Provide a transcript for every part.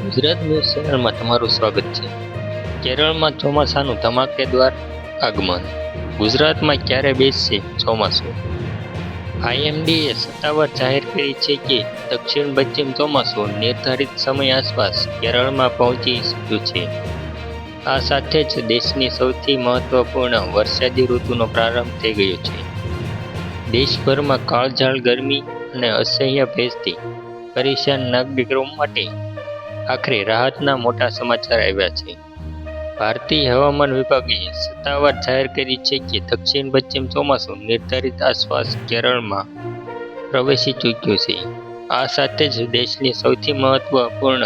Gujarat news ચેનલમાં તમારું સ્વાગત છે. કેરળમાં ચોમાસાનું ધમાકેદાર આગમન. ગુજરાતમાં ક્યારે બેસશે ચોમાસું? આઈએમડીએ સત્તાવાર જાહેર કરી છે કે દક્ષિણ પશ્ચિમ ચોમાસું નિર્ધારિત સમય આસપાસ કેરળમાં પહોંચી શક્યું છે. આ સાથે જ દેશની સૌથી મહત્વપૂર્ણ વરસાદી ઋતુનો પ્રારંભ થઈ ગયો છે. દેશભરમાં કાળઝાળ ગરમી અને અસહ્ય ભેજથી પરેશાન નાગરિકો માટે આખરે રાહતના મોટા સમાચાર આવ્યા છે. ભારતીય હવામાન વિભાગે સત્તાવાર જાહેર કરી છે કે દક્ષિણ પશ્ચિમ ચોમાસું નિર્ધારિત આસપાસ કેરળમાં પ્રવેશી ચૂક્યું છે. આ સાથે જ દેશની સૌથી મહત્વપૂર્ણ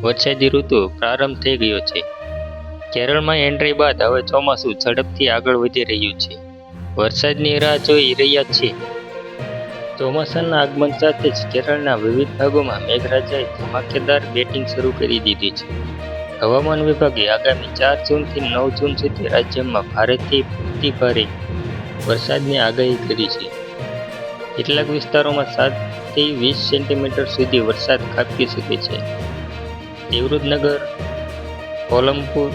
વરસાદી ઋતુ પ્રારંભ થઈ ગયો છે. કેરળમાં એન્ટ્રી બાદ હવે ચોમાસું ઝડપથી આગળ વધી રહ્યું છે. વરસાદની રાહ જોઈ રહ્યા છે. ચોમાસાના આગમન સાથે જ કેરળના વિવિધ ભાગોમાં મેઘરાજાએ ધમાકેદાર બેટિંગ શરૂ કરી દીધી છે. હવામાન વિભાગે આગામી 4 જૂનથી 9 જૂન સુધી રાજ્યમાં ભારેથી અતિભારે વરસાદની આગાહી કરી છે. કેટલાક વિસ્તારોમાં 7 થી 20 સેન્ટીમીટર સુધી વરસાદ ખાબકી શકે છે. દેવરૂપનગર, કોલમપુર,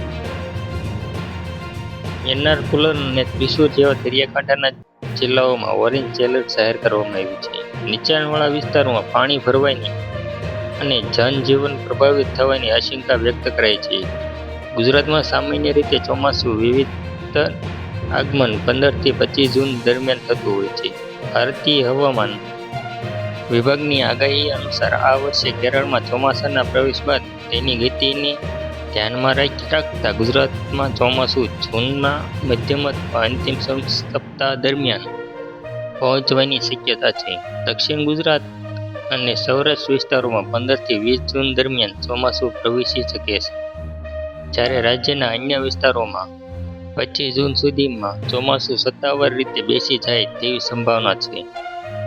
એર્નાકુલમ અને ત્રિશુર જેવા દરિયાકાંઠાના જિલ્લાઓમાં ઓરેન્જ એલર્ટ જાહેર કરવામાં આવ્યું છે. નીચાણવાળા વિસ્તારોમાં પાણી ભરવાની અને જનજીવન પ્રભાવિત થવાની આશંકા વ્યક્ત કરાઈ છે. ગુજરાતમાં સામાન્ય રીતે ચોમાસું વિવિધ આગમન 15 થી 25 જૂન દરમિયાન થતું હોય છે. ભારતીય હવામાન વિભાગની આગાહી અનુસાર આ વર્ષે કેરળમાં ચોમાસાના પ્રવેશ બાદ તેની ગતિને ધ્યાનમાં રાખતા ગુજરાતમાં ચોમાસું જૂનના મધ્યમ અથવા અંતિમ સપ્તાહ દરમિયાન પહોંચવાની શક્યતા છે. દક્ષિણ ગુજરાત અને સૌરાષ્ટ્ર વિસ્તારોમાં 15 થી 20 જૂન દરમિયાન ચોમાસું પ્રવેશી શકે છે, જ્યારે રાજ્યના અન્ય વિસ્તારોમાં 25 જૂન સુધીમાં ચોમાસું સત્તાવાર રીતે બેસી જાય તેવી સંભાવના છે.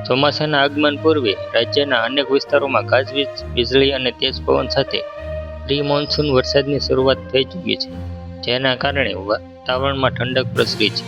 ચોમાસાના આગમન પૂર્વે રાજ્યના અનેક વિસ્તારોમાં ગાજવીજ, વીજળી અને તેજ પવન સાથે પ્રી મોન્સૂન વરસાદની શરૂઆત થઈ ચૂકી છે, જેના કારણે વાતાવરણમાં ઠંડક પ્રસરી છે.